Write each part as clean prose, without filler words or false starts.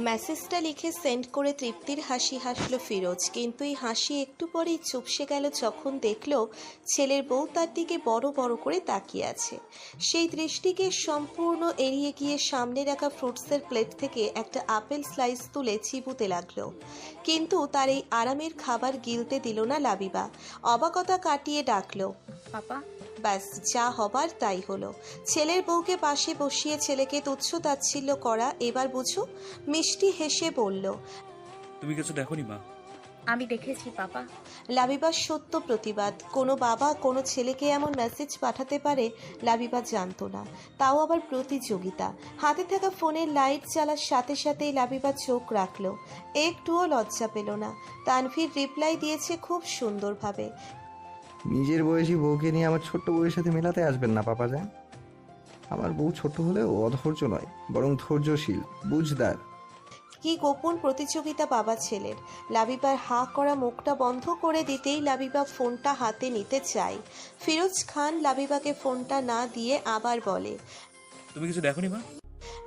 মেসেজটা লিখে সেন্ড করে তৃপ্তির হাসি হাসল ফিরোজ, কিন্তু এই হাসি একটু পরেই চুপসে গেল যখন দেখল ছেলের বউ তার দিকে বড় বড় করে তাকিয়ে আছে। সেই দৃষ্টিকে সম্পূর্ণ এড়িয়ে গিয়ে সামনে রাখা ফ্রুটসের প্লেট থেকে একটা আপেল স্লাইস তুলে চিবুতে লাগলো, কিন্তু তার এই আরামের খাবার গিলতে দিল না লাবিবা। অবাকতা কাটিয়ে ডাকলো, পাপা। ব্যাস, যা হবার তাই হলো। ছেলের বউকে পাশে বসিয়ে ছেলেকে তুচ্ছ তাচ্ছিল্য করা এবার বুঝো। মিষ্টি হেসে বলল, তুমি কিছু দেখোনি মা? আমি দেখেছি পাপা। লাবিবার সত্য প্রতিবাদ। কোনো বাবা কোনো ছেলেকে এমন মেসেজ পাঠাতে পারে লাবিবা জানতো না, তাও আবার প্রতিযোগিতা। হাতে থাকা ফোনের লাইট জ্বালার সাথে সাথেই লাবিবা চোখ রাখলো, একটুও লজ্জা পেল না। তানভীর রিপ্লাই দিয়েছে খুব সুন্দরভাবে, নিজের বয়সী বউকে নিয়ে আমার ছোট্ট বউয়ের সাথে মেলাতে আসবেন না পাপা যান। আমার বউ ছোট হলেও অধৈর্য নয়, বরং ধৈর্যশীল, বুঝদার। কি গোপন প্রতিযোগিতা বাবা ছেলের। লাবিবার হা করা মুখটা বন্ধ করে দিতেই লাবিবা ফোনটা হাতে নিতে চায়। ফিরোজ খান লাবিবাকে ফোনটা না দিয়ে আবার বলে, তুমি কিছু দেখোনি মা?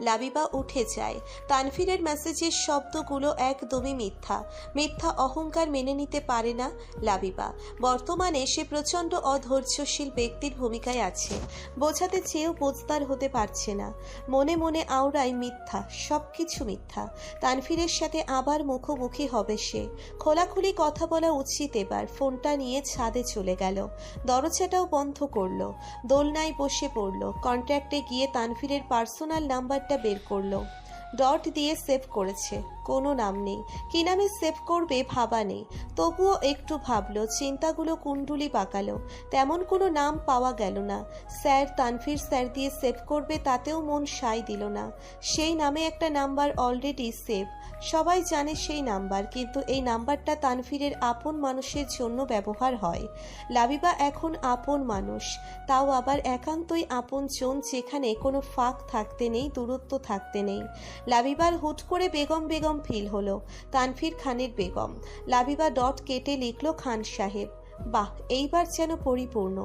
লাবিবা উঠে যায়। তানভীরের মেসেজের শব্দগুলো একদমই মিথ্যা। মিথ্যা অহংকার মেনে নিতে পারে না লাবিবা। বর্তমানে সে প্রচণ্ড অধৈর্যশীল ব্যক্তির ভূমিকায় আছে, বোঝাতে চেয়েও বোঝদার হতে পারছে না। মনে মনে আওড়ায় মিথ্যা, সব কিছু মিথ্যা। তানভীরের সাথে আবার মুখোমুখি হবে সে। খোলাখুলি কথা বলা উচিত এবার। ফোনটা নিয়ে ছাদে চলে গেল, দরজাটাও বন্ধ করলো, দোলনায় বসে পড়লো। কন্ট্যাক্টে গিয়ে তানভীরের পার্সোনাল নাম্বারটা বের করলো। ডট দিয়ে সেভ করেছে, কোনো নাম নেই। কি নামে সেভ করবে ভাবা নেই, তবুও একটু ভাবলো। চিন্তাগুলো কুণ্ডুলি পাকালো, তেমন কোনো নাম পাওয়া গেল না। স্যার, তানভীর স্যার দিয়ে সেভ করবে, তাতেও মন সায় দিল না। সেই নামে একটা নাম্বার অলরেডি সেভ, সবাই জানে সেই নাম্বার, কিন্তু এই নাম্বারটা তানভীরের আপন মানুষের জন্য ব্যবহার হয়। লাবিবা এখন আপন মানুষ, তাও আবার একান্তই আপন জন, যেখানে কোনো ফাঁক থাকতে নেই, দূরত্ব থাকতে নেই। লাবিবার হুট করে বেগম বেগম ফিল হলো, তানভীর খানের বেগম। লাবিবা ডট কেটে লিখল খান সাহেব। বাহ, এইবার যেন পরিপূর্ণ।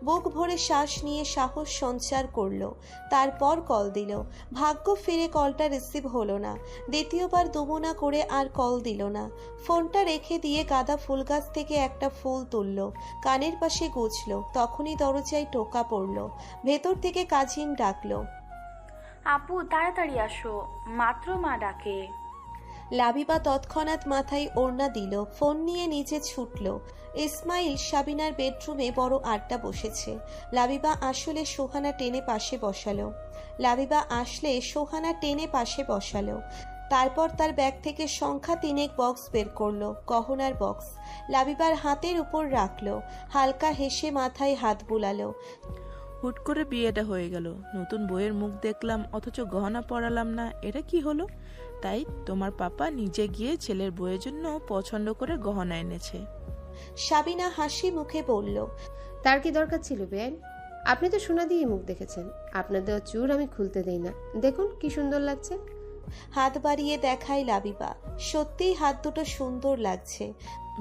বুক ভরে শ্বাস নিয়ে সাহস সঞ্চার করলো, তারপর কল দিল। ভাগ্য ফিরে কলটা রিসিভ হলো না। দ্বিতীয়বার দুমুনা করে আর কল দিল না। ফোনটা রেখে দিয়ে গাঁদা ফুল গাছ থেকে একটা ফুল তুলল, কানের পাশে গুজল। তখনই দরজায় টোকা পড়ল। ভেতর থেকে কাজিন ডাকলো, আপু তাড়াতাড়ি আসো, মাত্র মা ডাকে। লাবিবা তৎক্ষণাৎ মাথায় ওড়না দিল, ফোন নিয়ে নিচে ছুটল। ইসমাইল সাবিনার বেডরুমে বড় আড্ডা বসেছে। লাবিবা আসলে সোহানা টেনে পাশে বসালো। তারপর তার ব্যাগ থেকে সংখ্যা 3 বক্স বের করলো, গহনার বক্স। লাবিবার হাতের উপর রাখলো, হালকা হেসে মাথায় হাত বুলালো। হুট করে বিয়েটা হয়ে গেল, নতুন বইয়ের মুখ দেখলাম অথচ গহনা পরালাম না, এটা কি হলো? তাই তোমার পাপা নিজে গিয়ে ছেলের বইয়ের জন্য পছন্দ করে গহনা এনেছে। সাবিনা হাসি মুখে বলল, তার কি দরকার ছিল বেআইন? আপনি তো সোনা দিয়ে মুখ দেখেছেন, আপনার দেওয়া চুর আমি খুলতে দেই না। দেখুন কি সুন্দর লাগছে। হাত বাড়িয়ে দেখায় লাবিবা। সত্যিই হাত দুটো সুন্দর লাগছে।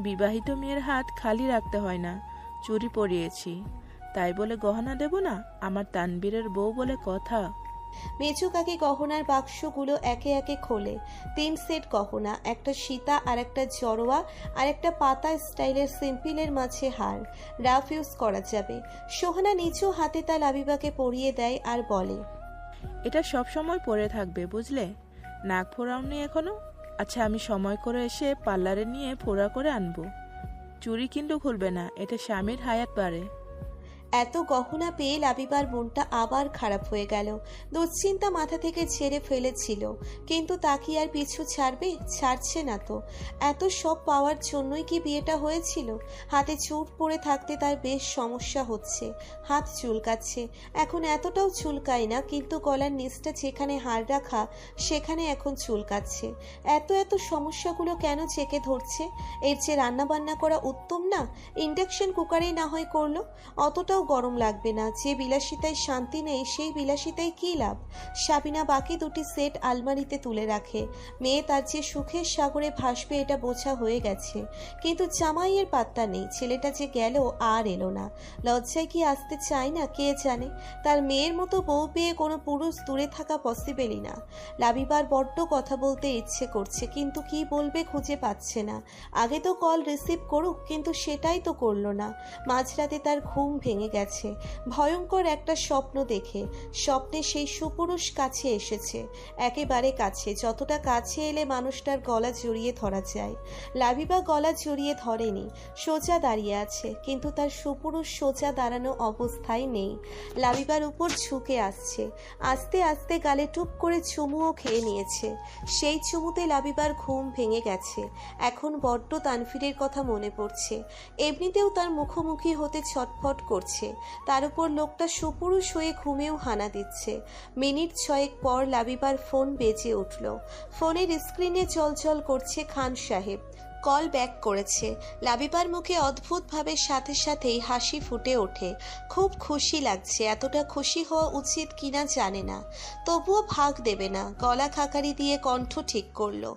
বিবাহিত মেয়ের হাত খালি রাখতে হয় না, চুরি পরিয়েছি, তাই বলে গহনা দেব না? আমার তানবীরের বউ বলে কথা। মেজু কাকি গহনার বাক্সগুলো একে একে খোলে। 3 সেট গহনা, একটা সীতা আর একটা জড়োয়া আর একটা পাতা স্টাইলের সিম্পলের মাঝে হার। রাফ ইউজ করা যাবে। সোহানা নিচু হাতে তা লাবিবাকে পরিয়ে দেয় আর বলে, এটা সব সময় পরে থাকবে, বুঝলে? নাক ফোরাওনি এখনো? আচ্ছা, আমি সময় করে এসে পার্লারে নিয়ে ফোড়া করে আনবো। চুরি কিন্তু খুলবে না, এটা স্বামীর হায়াত বাড়ে। এত গহনা পেয়ে লাবিবার মনটা আবার খারাপ হয়ে গেল। দুশ্চিন্তা মাথা থেকে ছেড়ে ফেলেছিল, কিন্তু তা কি আর পিছু ছাড়বে? ছাড়ছে না তো। এত সব পাওয়ার জন্যই কি বিয়েটা হয়েছিল? হাতে চোট পড়ে থাকতে তার বেশ সমস্যা হচ্ছে, হাত চুলকাচ্ছে। এখন এতটাও চুলকায় না, কিন্তু গলার নিচটা যেখানে হাড় রাখা সেখানে এখন চুলকাচ্ছে। এত সমস্যাগুলো কেন চেকে ধরছে? এর চেয়ে রান্না বান্না করা উত্তম না? ইন্ডাকশন কুকারেই না হয় করলো, অতটাও ফোটাও গরম লাগবে না। যে বিলাসিতায় শান্তি নেই সেই বিলাসিতায় কী লাভ? সাবিনা বাকি দুটি সেট আলমারিতে তুলে রাখে। মেয়ে তার যে সুখের সাগরে ভাসবে এটা বোঝা হয়ে গেছে, কিন্তু জামাইয়ের পাত্তা নেই। ছেলেটা যে গেল আর এলো না। লজ্জায় কি আসতে চায় না কে জানে। তার মেয়ের মতো বউ পেয়ে কোনো পুরুষ দূরে থাকা পসিবলই না। লাবিবার বড্ড কথা বলতে ইচ্ছে করছে, কিন্তু কি বলবে খুঁজে পাচ্ছে না। আগে তো কল রিসিভ করুক, কিন্তু সেটাই তো করলো না। মাঝরাতে তার ঘুম ভেঙে গেছে ভয়ঙ্কর একটা স্বপ্ন দেখে। স্বপ্নে সেই সুপুরুষ কাছে এসেছে, একেবারে কাছে, যতটা কাছে এলে মানুষটার গলা জড়িয়ে ধরা যায়। লাবিবা গলা জড়িয়ে ধরেনি, সোজা দাঁড়িয়ে আছে, কিন্তু তার সুপুরুষ সোজা দাঁড়ানো অবস্থায় নেই। লাবিবার উপর ঝুঁকে আসছে, আস্তে আস্তে গালে টুপ করে চুমুও খেয়ে নিয়েছে। সেই চুমুতে লাবিবার ঘুম ভেঙে গেছে। এখন বড্ড তানফিরের কথা মনে পড়ছে। এমনিতেও তার মুখোমুখি হতে ছটফট করছে, তার উপর লোকটা সুপুরুষ হয়ে ঘুমেও হানা দিচ্ছে। মিনিট 6 পর লাবিবার ফোন বেজে উঠল। ফোনের স্ক্রিনে চলচল করছে খান সাহেব। কল ব্যাক করেছে। লাবিবার মুখে অদ্ভুতভাবে সাথে সাথেই হাসি ফুটে ওঠে। খুব খুশি লাগছে। এতটা খুশি হওয়া উচিত কিনা জানে না, তবুও ভাগ দেবে না। গলা খাকারি দিয়ে কণ্ঠ ঠিক করলো,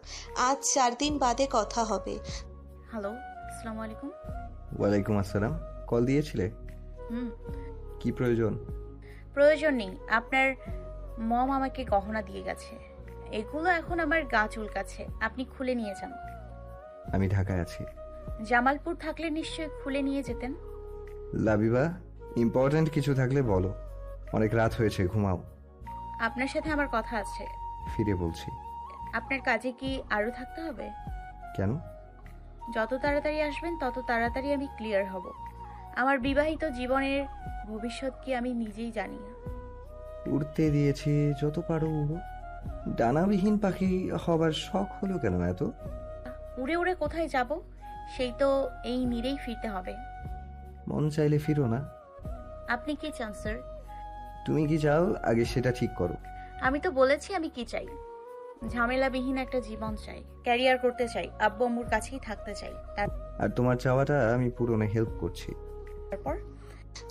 আজ 4 দিন বাদে কথা হবে। হ্যালো, আসসালামু আলাইকুম। ওয়ালাইকুম আসসালাম। কল দিয়েছিলে? হুম। কি প্রয়োজন? প্রয়োজন নেই। আপনার মম আমাকে গহনা দিয়ে গেছে, এগুলো এখন আমার গা চুলকাচ্ছে। আপনি খুলে নিয়ে যান। আমি ঢাকায় আছি। জামালপুর থাকলে নিশ্চয়ই খুলে নিয়ে যেতেন। লাবিবা, ইম্পর্ট্যান্ট কিছু থাকলে বলো। অনেক রাত হয়েছে, ঘুমাও। আপনার সাথে আমার কথা আছে। ফিরে বলছি। আপনার কাজে কি আরও থাকতে হবে? কেন? যত তাড়াতাড়ি আসবেন তত তাড়াতাড়ি আমি ক্লিয়ার হব। আমার বিবাহিত জীবনের ভবিষ্যৎ কি আমি নিজেই জানি না। উড়তে দিয়েছি, যত পারো উড়ো। ডানাবিহীন পাখি হবার শখ হলো কেন এত? উড়ে উড়ে কোথায় যাব? সেই তো এই নীড়েই ফিরতে হবে। মন চাইলে ফিরো না। আপনি কি চান স্যার? তুমি কি চাও আগে সেটা ঠিক করো। আমি তো বলেছি আমি কি চাই। ঝামেলাবিহীন একটা জীবন চাই, ক্যারিয়ার করতে চাই, আব্বু আম্মুর কাছেই থাকতে চাই। আর তোমার চাওয়াটা আমি পূরণে হেল্প করছি। তারপর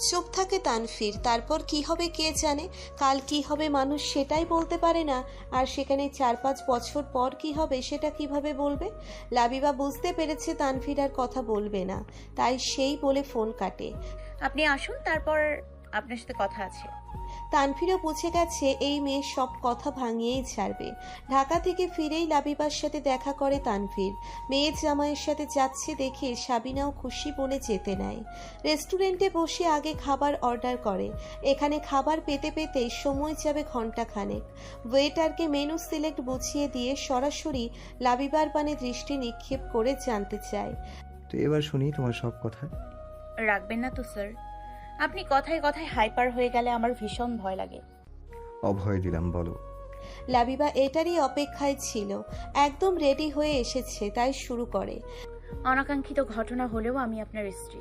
চুপ থাকে তানফির। তারপর কি হবে কে জানে। কাল কি হবে মানুষ সেটাই বলতে পারে না, আর সেখানে 4-5 বছর পর কি হবে সেটা কিভাবে বলবে। লাবিবা বুঝতে পেরেছে তানফির আর কথা বলবে না, তাই সেই বলে ফোন কাটে। আপনি আসুন, তারপর আপনার সাথে কথা আছে। তানফিরও বুঝে গেছে এই মেয়ে সব কথা ভাঙিয়েই ছাড়বে। ঢাকা থেকে ফিরেই লাবিবার সাথে দেখা করে তানফির। মেয়ে জামাইয়ের সাথে যাচ্ছে দেখে সাবিনাও খুশি বলে যেতে নেয়। রেস্টুরেন্টে বসে আগে খাবার অর্ডার করে। এখানে খাবার পেতে পেতেই সময় যাবে ঘন্টাখানেক। ওয়েটারকে মেনু সিলেক্ট বুঝিয়ে দিয়ে সরাসরি লাবিবার পানে দৃষ্টি নিক্ষেপ করে জানতে চায়, তো এবার শুনি তোমার সব কথা। রাখবেন না তো স্যার? আপনি কথায় কথায় হাইপার হয়ে গেলে আমার ভীষণ ভয় লাগে। অভয় দিলাম, বলো। লাবিবা এটারই অপেক্ষায় ছিল, একদম রেডি হয়ে এসেছে, তাই শুরু করে। অনাকাঙ্ক্ষিত ঘটনা হলেও আমি আপনার স্ত্রী।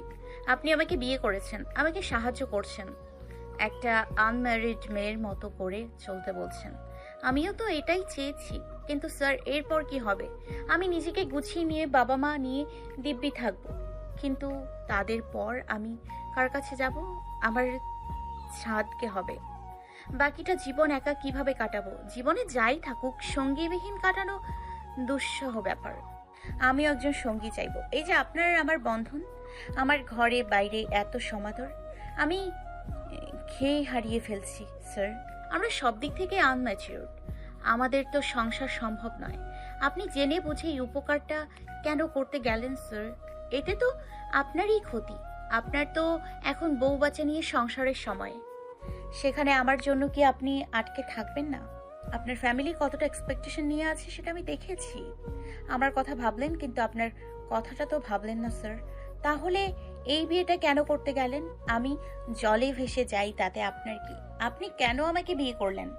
আপনি আমাকে বিয়ে করেছেন, আমাকে সাহায্য করছেন, একটা আনম্যারিড মেয়ের মতো করে চলতে বলছেন। আমিও তো এটাই চেয়েছি। কিন্তু স্যার, এরপর কি হবে? আমি নিজেকে গুছিয়ে নিয়ে বাবা মা নিয়ে দিব্যি থাকবো, কিন্তু তাদের পর আমি কার কাছে যাব? আমার ছাদকে হবে। বাকিটা জীবন একা কিভাবে কাটাবো? জীবনে যাই থাকুক, সঙ্গীবিহীন কাটানো দুঃসহ ব্যাপার। আমিও একজন সঙ্গী চাইবো। এই যে আপনার আমার বন্ধন, আমার ঘরে বাইরে এত সমাদর, আমি খেয়ে হারিয়ে ফেলছি স্যার। আমরা সব দিক থেকে আনম্যাচিউরড, আমাদের তো সংসার সম্ভব নয়। আপনি জেনে বুঝে এই উপকারটা কেন করতে গেলেন স্যার? এতে তো আপনারই ক্ষতি। আপনার তো এখন বউ বাচ্চা নিয়ে সংসারের সময়, সেখানে আমার জন্য কি আপনি আটকে থাকবেন না? আপনার ফ্যামিলি কতটা এক্সপেকটেশন নিয়ে আছে সেটা আমি দেখেছি। আমার কথা ভাবলেন, কিন্তু আপনার কথাটা তো ভাবলেন না স্যার। তাহলে এই বিয়েটা কেন করতে গেলেন? আমি জলে ভেসে যাই, তাতে আপনার কি? আপনি কেন আমাকে বিয়ে করলেন?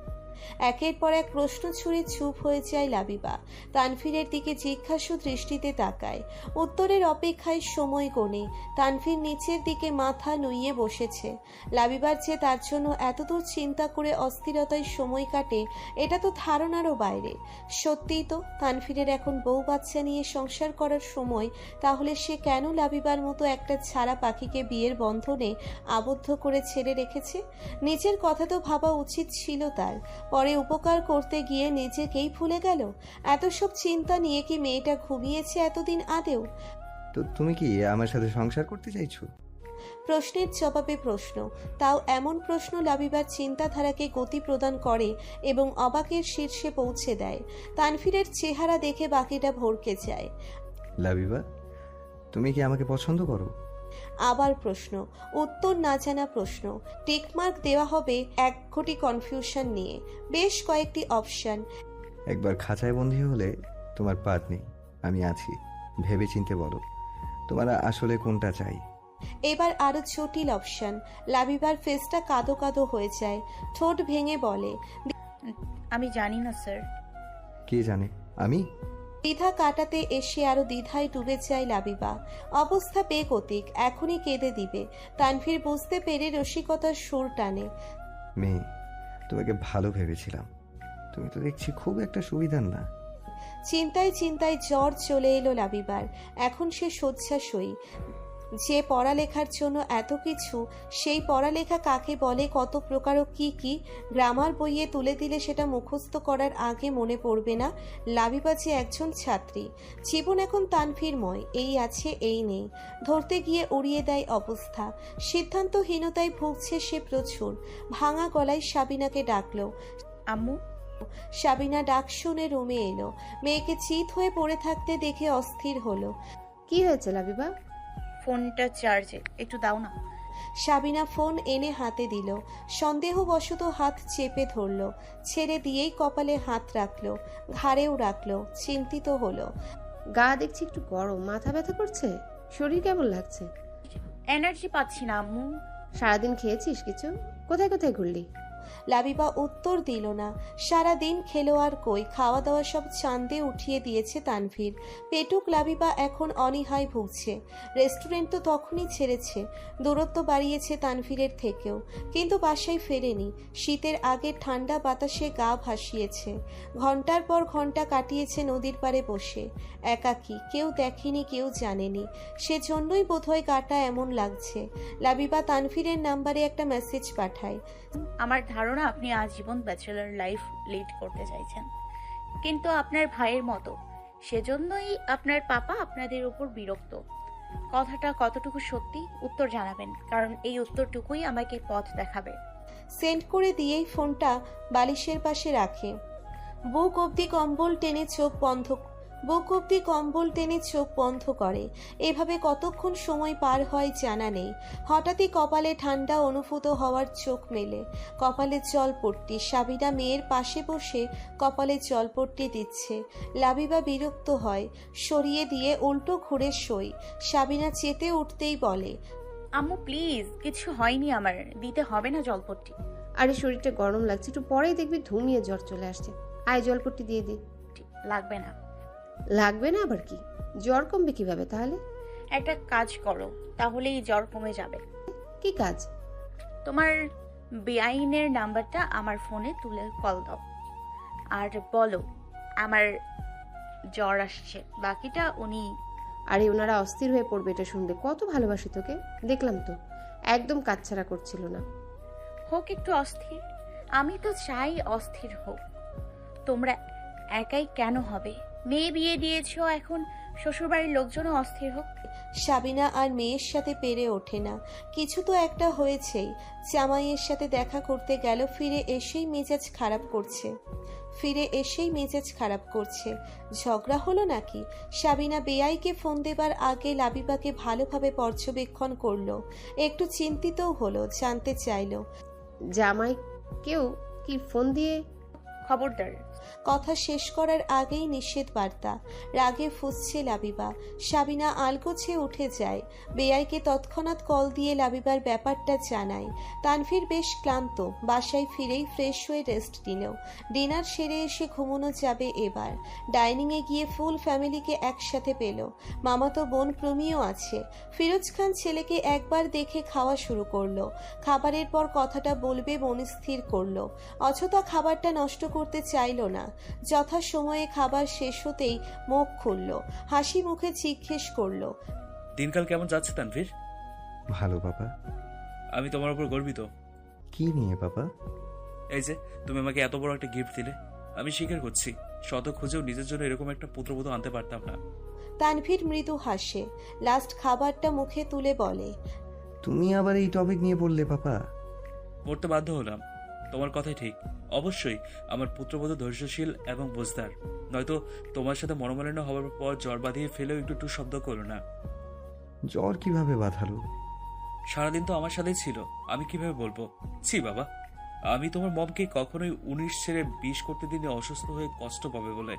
একের পর এক প্রশ্ন ছুড়ে চুপ হয়ে যায় লাবিবা। তানভীরের দিকে জিজ্ঞাসু দৃষ্টিতে তাকায়। উত্তরের অপেক্ষায় সময় গোনে। তানভীর নিচের দিকে মাথা নুইয়ে বসেছে। লাবিবার যে তার জন্য এতদূর চিন্তা করে অস্থিরতায় সময় কাটে এটা তো ধারণারও বাইরে। সত্যিই তো তানভীরের এখন বউ বাচ্চা নিয়ে সংসার করার সময়। তাহলে সে কেন লাবিবার মতো একটা ছাড়া পাখিকে বিয়ের বন্ধনে আবদ্ধ করে ছেড়ে রেখেছে? নিজের কথা তো ভাবা উচিত ছিল তার। পরে উপকার করতে গিয়ে নিজেকেই ভুলে গেল। এত সব চিন্তা নিয়ে কি মেয়েটা ঘুমিয়েছে এতদিন আদেও? তো তুমি কি আমার সাথে সংসার করতে চাইছো? প্রশ্নের জবাবে প্রশ্ন, তাও এমন প্রশ্ন লাবিবার চিন্তাধারাকে গতি প্রদান করে এবং অবাকের শীর্ষে পৌঁছে দেয়। তানভীরের চেহারা দেখে বাকিটা ভরকে যায়। লাবিবা, তুমি কি আমাকে পছন্দ করো? আবার প্রশ্ন, উত্তর না জানা প্রশ্ন। টিকমার্ক দেওয়া হবে এক কোটি কনফিউশন নিয়ে। বেশ কয়েকটি অপশন। একবার খাঁচায় বন্দি হলে তোমার পাত নেই, আমি আছি। ভেবে চিনতে বলো তোমার আসলে কোনটা চাই। এবার আরো জটিল অপশন। লাবিবার ফেসটা কাদো কাদো হয়ে যায়। ঠোঁট ভেঙে বলে, আমি জানি না স্যার। কে জানে? আমি দ্বিধা কাটাতে এসে আরো দ্বিধায় ডুবে যায় লাবিবা। অবস্থা বেগতিক, এখনই কেঁদে দিবে। তানভীর বুঝতে পেরে রসিকতার সুর টানে। মেয়ে, তোমাকে ভালো ভেবেছিলাম। তুমি তো দেখছি খুব একটা সুবিধার না। চিন্তায় চিন্তায় জ্বর চলে এলো লাবিবার। এখন সে শয্যাশয়ী। যে পড়ালেখার জন্য এত কিছু, সেই পড়ালেখা কাকে বলে, কত প্রকার ও কি কি গ্রামার বইয়ে তুলে দিলে সেটা মুখস্থ করার আগে মনে পড়বে না লাবিবা যে একজন ছাত্রী। জীবন এখন তানভীরময়, এই আছে এই নেই, ধরতে গিয়ে উড়িয়ে দেয় অবস্থা। সিদ্ধান্তহীনতায় ভুগছে সে প্রচুর। ভাঙা গলায় সাবিনাকে ডাকলো। আম্মু। সাবিনা ডাক শুনে রুমে এলো। মেয়েকে চিত হয়ে পড়ে থাকতে দেখে অস্থির হলো। কি হয়েছে লাবিবা? ফোনটা চার্জে, একটু দাও না। সাবিনা ফোন এনে হাতে দিল। সন্দেহবশত হাত চেপে ধরল। ছেড়ে দিয়েই কপালে হাত রাখলো, ঘাড়েও রাখলো। চিন্তিত হলো। গা দেখছি একটু গরম, মাথা ব্যথা করছে, শরীর কেমন লাগছে? এনার্জি পাচ্ছি না আম্মু। সারাদিন খেয়েছিস কিছু? কোথায় কোথায় ঘুরলি? লাবিবা উত্তর দিল না। সারাদিন খেলো আর কই, খাওয়া দাওয়া সব চাঁদে উঠিয়ে দিয়েছে তানভীর। পেটুক লাবিবা এখন অনীহায় ভুগছে। রেস্টুরেন্ট তো তখনই ছেড়েছে। দূরত্ব বাড়িয়েছে তানভীরের থেকেও, কিন্তু বাসায় ফেরেনি। শীতের আগে ঠান্ডা বাতাসে গা ভাসিয়েছে। ঘন্টার পর ঘন্টা কাটিয়েছে নদীর পাড়ে বসে একাকী। কেউ দেখেনি, কেউ জানেনি। সেজন্যই বোধহয় গাটা এমন লাগছে। লাবিবা তানভীরের নাম্বারে একটা মেসেজ পাঠায়। আমার ধারণা আপনি আজীবন ব্যাচেলর লাইফ লিড করতে চাইছেন, কিন্তু আপনার ভাইয়ের মতো। সেজন্যই আপনার পাপা আপনাদের উপর বিরক্ত। কথাটা কতটুকু সত্যি উত্তর জানাবেন, কারণ এই উত্তরটুকুই আমাকে পথ দেখাবে। সেন্ড করে দিয়েই ফোনটা বালিশের পাশে রাখে। বুক অবধি কম্বল টেনে চোখ বন্ধ করে। এভাবে কতক্ষণ সময় পার হয় জানা নেই। হঠাৎই কপালে ঠান্ডা অনুভূত হওয়ার চোখ মেলে। কপালে জলপট্টি। সাবিনা মেয়ের পাশে বসে কপালে জলপট্টি দিচ্ছে। লাবিবা বিরক্ত হয়, সরিয়ে দিয়ে উল্টো ঘুরে শোয়। সাবিনা চেতে উঠতেই বলে, আম্মু প্লিজ, কিছু হয়নি আমার, দিতে হবে না জলপট্টি। আরে শরীরটা গরম লাগছে, একটু পরেই দেখবি ধুমিয়ে জ্বর চলে আসছে। আয় জলপট্টি দিয়ে দি। লাগবে না। লাগবে না আবার কি? জ্বর কমবে কিভাবে তাহলে? একটা কাজ করো, তাহলেই জ্বর কমে যাবে। কি কাজ? তোমার বেআইনের নাম্বারটা আমার ফোনে তুলে কল দাও আর বলো আমার জ্বর আসছে। বাকিটা উনি। আরে ওনারা অস্থির হয়ে পড়বে এটা শুনলে। কত ভালোবাসি তোকে, দেখলাম তো। একদম কাচ্ছাড়া করছিল না। হোক একটু অস্থির, আমি তো চাই অস্থির হোক। তোমরা একাই কেন হবে? মেয়ে বিয়ে দিয়েছো, এখন শ্বশুরবাড়ির লোকজনও অস্থির হোক। সাবিনা আর মেয়ের সাথে পেরে ওঠে না। কিছু তো একটা হয়েছেই। জামাইয়ের সাথে দেখা করতে গেল, ফিরে এসেই মেজাজ খারাপ করছে। ঝগড়া হলো নাকি? সাবিনা বেআইকে ফোন দেবার আগে লাবিবাকে ভালোভাবে পর্যবেক্ষণ করলো। একটু চিন্তিতও হলো, জানতে চাইলো, জামাই কেউ কি ফোন দিয়ে? খবরদার, কথা শেষ করার আগেই নিষেধ বার্তা। রাগে ফুঁসছে লাবিবা। সাবিনা আলগোছে উঠে যায়। বেআইকে তৎক্ষণাৎ কল দিয়ে লাবিবার ব্যাপারটা জানায়। তানভীর বেশ ক্লান্ত, বাসায় ফিরেই ফ্রেশ হয়ে রেস্ট নিল। ডিনার সেরে এসে ঘুমোনো যাবে এবার। ডাইনিংয়ে গিয়ে ফুল ফ্যামিলিকে একসাথে পেল। মামাতো বোন প্রমিও আছে। ফিরোজ খান ছেলেকে একবার দেখে খাওয়া শুরু করলো। খাবারের পর কথাটা বলবে মন স্থির করলো। অযথা খাবারটা নষ্ট করতে চাইল না। যথা সময়ে খাবার শেষ হতেই মুখ খুলল, হাসি মুখে জিজ্ঞেস করলো, দিনকাল কেমন যাচ্ছে তানভীর? ভালো বাবা। আমি তোমার উপর গর্বিত। কি নিয়ে বাবা? এই যে তুমি আমাকে এত বড় একটা গিফট দিলে, আমি স্বীকার করছি শত খুঁজেও নিজের জন্য এরকম একটা পুত্রবধূ আনতে পারতাম না। তানভীর মৃদু হাসে। লাস্ট খাবারটা মুখে তুলে বলে, তুমি আবার এই টপিক নিয়ে বললে পাপা? পড়তে বাধ্য হলাম। তোমার কথাই ঠিক। অবশ্যই আমার পুত্রবধূ ধৈর্যশীল এবং বুঝদার, নয়তো তোমার সাথে মনোমালিন্য হওয়ার পর জ্বর বাঁধিয়ে ফেলেও একটু টু শব্দ করো না। জ্বর কিভাবে বাঁধালো? সারাদিন তো আমার সাথেই ছিল, আমি কিভাবে বলবো? ছি বাবা, আমি তোমার মমকে কখনোই 19 ছেড়ে 20 করতে দিনে অসুস্থ হয়ে কষ্ট পাবে বলে।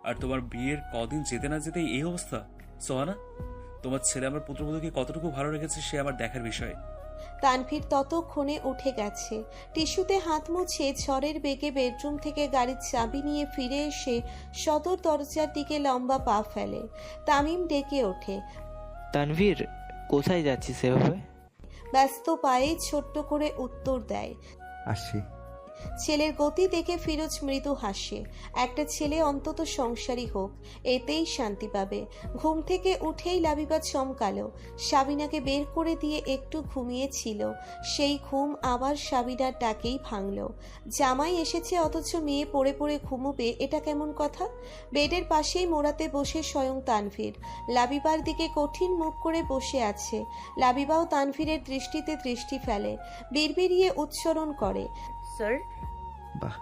আর তোমার বিয়ের কদিন যেতে না যেতেই এই অবস্থা। সোহানা, তোমার ছেলে আমার পুত্রবধূকে কতটুকু ভালো রেখেছে সে আমার দেখার বিষয়। তানভীর ততক্ষণে উঠে গেছে। টিস্যুতে হাত মুছে ঝড়ের বেগে বেডরুম থেকে গাড়ির চাবি নিয়ে ফিরে এসে সদর দরজার দিকে লম্বা পা ফেলে। তামিম ডেকে ওঠে। তানভীর, কোথায় যাচ্ছিস সেভাবে? ব্যস্ত পায়ে ছোট্ট করে উত্তর দেয়। আসছি। ছেলের গতি দেখে ফিরোজ মৃদু হাসে। একটা ছেলে অন্তত সংসারী হোক, এতেই শান্তি পাবে। ঘুম থেকে উঠেই লাবিবা চমকালো। সাবিনাকে বের করে দিয়ে একটু ঘুমিয়েছিল। সেই ঘুম আবার সাবিনার ডাকেই ভাঙল। জামাই এসেছে অথচ মেয়ে পড়ে পড়ে ঘুমোবে, এটা কেমন কথা? বেডের পাশেই মোড়াতে বসে স্বয়ং তানভীর। লাবিবার দিকে কঠিন মুখ করে বসে আছে। লাবিবাও তানভীরের দৃষ্টিতে দৃষ্টি ফেলে, বিড়বিড়িয়ে উচ্চারণ করে, স্যার। বাহ,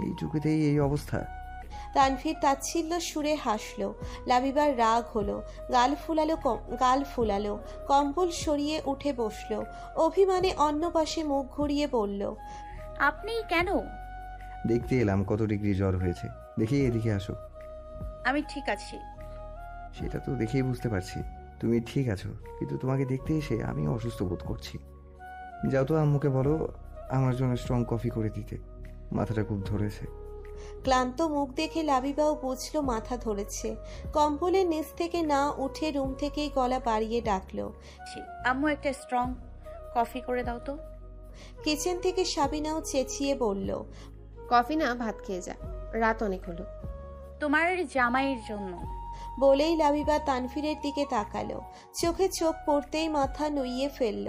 এই যুগেতেই এই অবস্থা? তানভীর তাচ্ছিল্য সুরে হাসল। লাবিবার রাগ হলো, গাল ফুলালো, কম্বল সরিয়ে উঠে বসল। অভিমানে অন্য পাশে মুখ ঘুরিয়ে বলল, আপনি কেন? দেখতে এলাম কত ডিগ্রি জ্বর হয়েছে। দেখি এদিকে আসো। আমি ঠিক আছি। সেটা তো দেখেই বুঝতে পারছি তুমি ঠিক আছো, কিন্তু তোমাকে দেখতে এসে আমি অসুস্থ বোধ করছি। যাও তো আম্মুকে বলো আমার জন্য স্ট্রং কফি করে দিতে, মাথাটা খুব ধরেছে। ক্লান্ত মুখ দেখে লাবিবাও বুঝল মাথা ধরেছে। কম্বলের নিচ থেকে না উঠে রুম থেকেই গলা বাড়িয়ে ডাকলো, আম্মু একটা স্ট্রং কফি করে দাও তো। কিচেন থেকে সাবিনাও চেঁচিয়ে বলল, কফি না, ভাত খেয়ে যা, রাত অনেক হলো। তোমার জামাইয়ের জন্য। বলেই লাবিবা তানভীরের দিকে তাকালো। চোখে চোখ পড়তেই মাথা নুইয়ে ফেলল।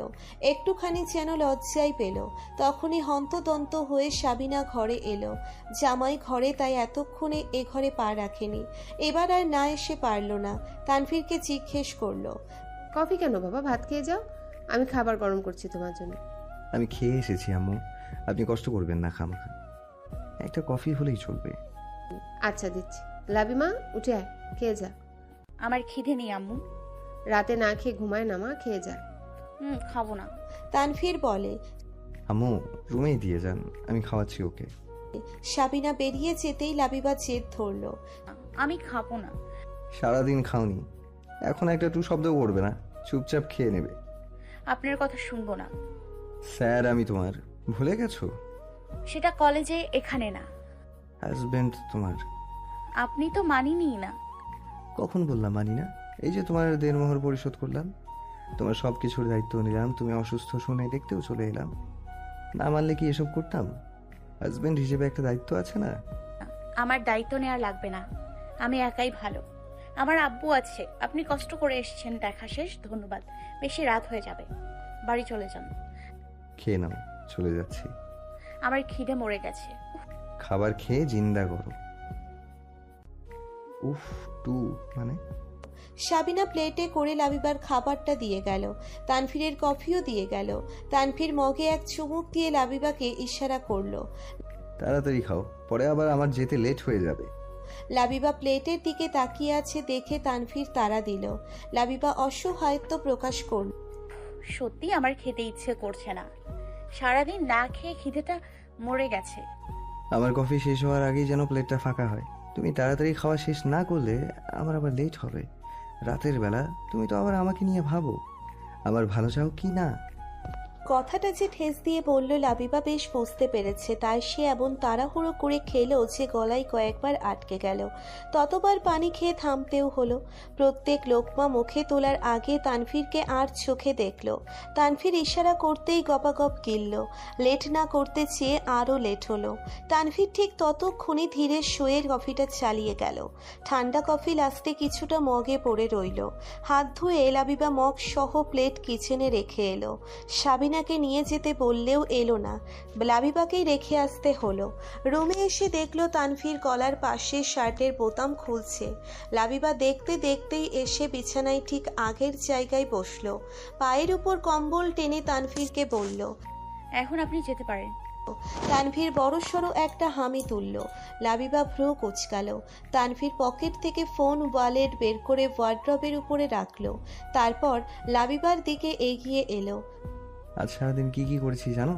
একটুখানি যেন লজ্জাই পেল। তখনই হন্তদন্ত হয়ে সাবিনা ঘরে এলো। জামাই ঘরে, তাই এতক্ষণে এ ঘরে পা রাখেনি। এবার আর না এসে পারল না। তানভীরকে জিজ্ঞেস করলো, কফি কেন বাবা, ভাত খেয়ে যাও, আমি খাবার গরম করছি তোমার জন্য। আমি খেয়ে এসেছি আম্মু, আপনি কষ্ট করবেন না খামাখা। একটা কফি হলেই চলবে। আচ্ছা দিচ্ছি। লাবিমা, উঠে আয়, খেয়ে যা। আমার খিদে নেই আম্মু। রাতে না খেয়ে ঘুমায় না মা, খেয়ে যা। খাবো না। তানভীর বলে। আম্মু রুমেই দিয়ে যান, আমি খাওয়াচ্ছি ওকে। সাবিনা বেরিয়ে যেতেই লাবিবা জেদ ধরল। আমি খাবো না। সারাদিন খাওনি, এখন একটা টু শব্দ করবে না, চুপচাপ খেয়ে নেবে। আপনার কথা শুনবো না। স্যার আমি তোমার, ভুলে গেছো? সেটা কলেজে, এখানে না। হাজবেন্ড তোমার। আপনি তো মানিনি না। কখন বললাম মানি না? এই যে তোমার দেড়মোহর পরিশোধ করলাম, তোমার সব কিছুর দায়িত্ব নিলাম, তুমি অসুস্থ শুনে দেখতেও চলে এলাম। না মানলে কি এসব করতাম? হাজবেন্ড হিসেবে একটা দায়িত্ব আছে না? আমার দায়িত্ব নেওয়া লাগবে না, আমি একাই ভালো। আমার আব্বু আছে, আপনি কষ্ট করে এসেছেন, দেখা শেষ, ধন্যবাদ। বেশি রাত হয়ে যাবে, বাড়ি চলে যান। খেয়ে নাও, চলে যাচ্ছি। আমার খিদে মরে গেছে। খাবার খেয়ে জিন্দা করো। উফ, টু মানে? সাবিনা প্লেটে করে লাবিবার খাবারটা দিয়ে গেল। তানভীরের কফিও দিয়ে গেল। তানভীর মগে এক চুমুক দিয়ে লাবিবাকে ইশারা করলো। তাড়াতাড়ি খাও, পরে আবার আমার যেতে লেট হয়ে যাবে। লাবিবা প্লেটের দিকে তাকিয়ে আছে দেখে তানভীর তাড়া দিল। লাবিবা অসহায়ত্ব প্রকাশ করল। সত্যি আমার খেতে ইচ্ছে করছে না, সারাদিন না খেয়ে খিদেটা মরে গেছে। আমার কফি শেষ হওয়ার আগেই যেন প্লেটটা ফাঁকা হয়। তুমি তাড়াতাড়ি খাওয়া শেষ না করলে আমার আবার লেট হবে। রাতের বেলা তুমি তো আবার আমাকে নিয়ে ভাবো, আমার ভালো চাও কি না। কথাটা যে ঠেস দিয়ে বলল লাবিবা বেশ বুঝতে পেরেছে, তাই সে এমন তাড়াহুড়ো করে খেলো যে গলায় কয়েকবার আটকে গেল। ততবার পানি খেয়ে থামতেও হলো। প্রত্যেক লোকমা মুখে তোলার আগে তানভীরকে আর চোখে দেখল। তানভীর ইশারা করতেই গপাগপ গিলল। লেট না করতে চেয়ে আরও লেট হলো। তানভীর ঠিক ততক্ষণে ধীরে শুয়ে কফিটা চালিয়ে গেল। ঠান্ডা কফি লাস্টে কিছুটা মগে পড়ে রইল। হাত ধুয়ে লাবিবা মগ সহ প্লেট কিচেনে রেখে এলো। সাবিনাকে নিয়ে যেতে বললেও এলো না, লাবিবাকেই রেখে আসতে হলো। রুমে এসে দেখলো তানভীর গলার পাশে শার্টের বোতাম খুলছে। লাবিবা দেখতে দেখতেই এসে বিছানায় ঠিক আগের জায়গায় বসলো। পায়ের উপর কম্বল টেনে তানভীরকে বলল। এখন আপনি যেতে পারেন। তানভীর বড়সড় একটা হামি তুলল। লাবিবা ভ্রু কুচকালো। তানভীর পকেট থেকে ফোন ওয়ালেট বের করে ওয়ার্ড্রবের উপরে রাখলো। তারপর লাবিবার দিকে এগিয়ে এলো। আজ সারাদিন কি কি করেছি জানো?